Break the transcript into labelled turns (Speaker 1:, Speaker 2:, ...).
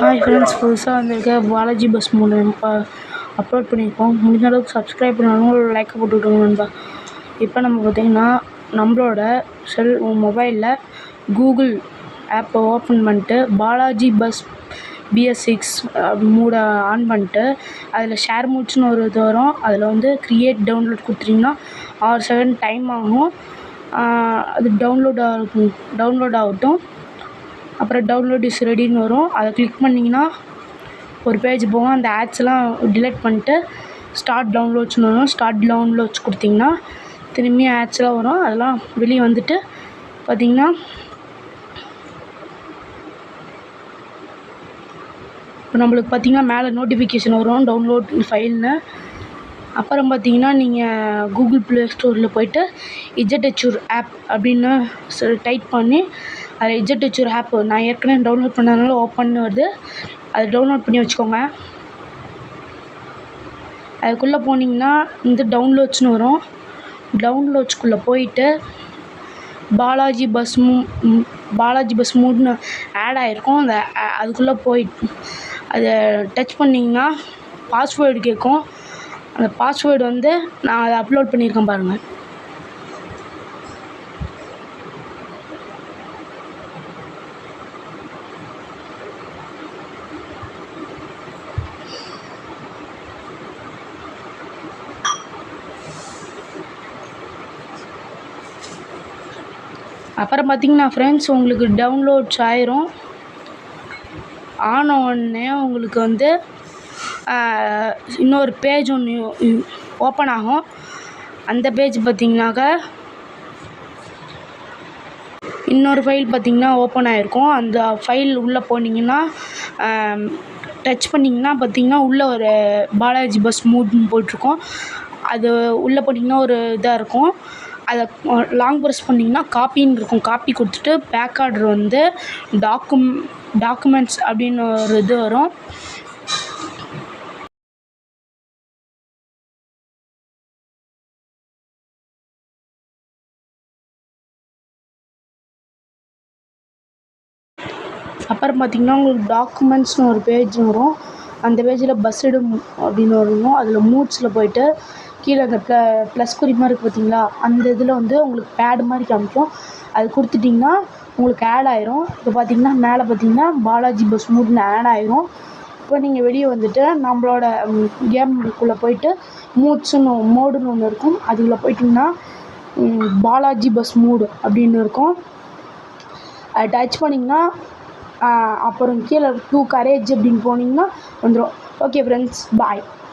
Speaker 1: Hi friends, புதுசாக வந்திருக்க Balaji bus மூணு அப்லோட் பண்ணியிருக்கோம். முடிஞ்ச அளவுக்கு சப்ஸ்கிரைப் பண்ணாலும் ஒரு லைக்கை போட்டு விட்ருங்க நண்பா. இப்போ நம்ம பார்த்திங்கன்னா நம்மளோட மொபைலில் கூகுள் ஆப்பை ஓப்பன் பண்ணிட்டு பாலாஜி பஸ் BS6 மூட ஆன் பண்ணிட்டு அதில் ஷேர் மூட்ஸ்னு ஒரு இது வரும். அதில் வந்து க்ரியேட் டவுன்லோட் கொடுத்துட்டிங்கன்னா 6 செகண்ட் டைம் ஆகும். அது டவுன்லோட் ஆகட்டும். அப்புறம் டவுன்லோட் இஸ் ரெடின்னு வரும். அதை கிளிக் பண்ணிங்கன்னா ஒரு பேஜ் போகும். அந்த ஆட்ஸ்லாம் டிலீட் பண்ணிட்டு ஸ்டார்ட் டவுன்லோட்ஸ்னு வரும். ஸ்டார்ட் டவுன்லோட்ஸ் கொடுத்திங்கன்னா திரும்பியும் ஆட்ஸ்லாம் வரும். அதெல்லாம் வெளியே வந்துட்டு பார்த்திங்கன்னா இப்போ நம்மளுக்கு பார்த்திங்கன்னா மேலே நோட்டிஃபிகேஷன் வரும் டவுன்லோட் ஃபைல்னு. அப்புறம் பார்த்திங்கன்னா நீங்கள் கூகுள் ப்ளே ஸ்டோரில் போய்ட்டு இஜட்ஹெச்யூர் ஆப் அப்படின்னு டைப் பண்ணி அதில் இஜட்ஹெச்யூர் ஆப் நான் ஏற்கனவே டவுன்லோட் பண்ணதுனால ஓப்பன் வருது. அதை டவுன்லோட் பண்ணி வச்சுக்கோங்க. அதுக்குள்ளே போனீங்கன்னா இந்த டவுன்லோட்ஸ்னு வரும். டவுன்லோட்ஸ்குள்ளே போயிட்டு பாலாஜி பஸ் மூட்னு ஆட் ஆகிருக்கும். அதுக்குள்ளே போயிட்டு அதை டச் பண்ணிங்கன்னா பாஸ்வேர்டு கேட்கும். அந்த பாஸ்வேர்டு வந்து நான் அதை அப்லோட் பண்ணியிருக்கேன் பாருங்கள். அப்புறம் பார்த்திங்கன்னா ஃப்ரெண்ட்ஸ், உங்களுக்கு டவுன்லோட்ஸ் ஆயிரும். ஆன உடனே உங்களுக்கு வந்து இன்னொரு பேஜ் ஒன்று ஓப்பன் ஆகும். அந்த பேஜ் பார்த்திங்கனாக்கா இன்னொரு ஃபைல் பார்த்திங்கன்னா ஓப்பன் ஆகிருக்கும். அந்த ஃபைல் உள்ளே போனீங்கன்னா டச் பண்ணிங்கன்னா பார்த்திங்கன்னா உள்ளே ஒரு பாலாஜி பஸ் மூட்னு போட்டிருக்கோம். அது உள்ளே போனீங்கன்னா ஒரு இதாக இருக்கும். அதை லாங் ப்ரெஸ் பண்ணிங்கன்னா காப்பின்னு இருக்கும். காப்பி கொடுத்துட்டு பேக் ஆர்டர் வந்து டாக்குமெண்ட்ஸ் அப்படின்னு ஒரு இது வரும். அப்புறம் பார்த்திங்கன்னா உங்களுக்கு டாக்குமெண்ட்ஸ்னு ஒரு பேஜ் வரும். அந்த பேஜில் பஸ் எடும் அப்படின்னு வரணும். அதில் மூட்ஸில் போய்ட்டு கீழே அந்த ப்ளஸ் குறி மாதிரி இருக்குது பார்த்திங்களா, அந்த இதில் வந்து உங்களுக்கு பேடு மாதிரி காமிக்கும். அது கொடுத்துட்டிங்கன்னா உங்களுக்கு ஆட் ஆயிரும். இப்போ பார்த்திங்கன்னா மேலே பார்த்திங்கன்னா பாலாஜி பஸ் மூட்னு ஆட் ஆயிரும். இப்போ நீங்கள் வெளியே வந்துட்டு நம்மளோட கேமுக்குள்ளே போய்ட்டு மோடுன்னு ஒன்று இருக்கும். அதுக்குள்ளே போய்ட்டிங்கன்னா பாலாஜி பஸ் மூடு அப்படின்னு இருக்கும். அதை டச் பண்ணிங்கன்னா அப்புறம் கீழே டூ கரேஜ் அப்படின்னு போனீங்கன்னா வந்துடும். ஓகே ஃப்ரெண்ட்ஸ், பாய்.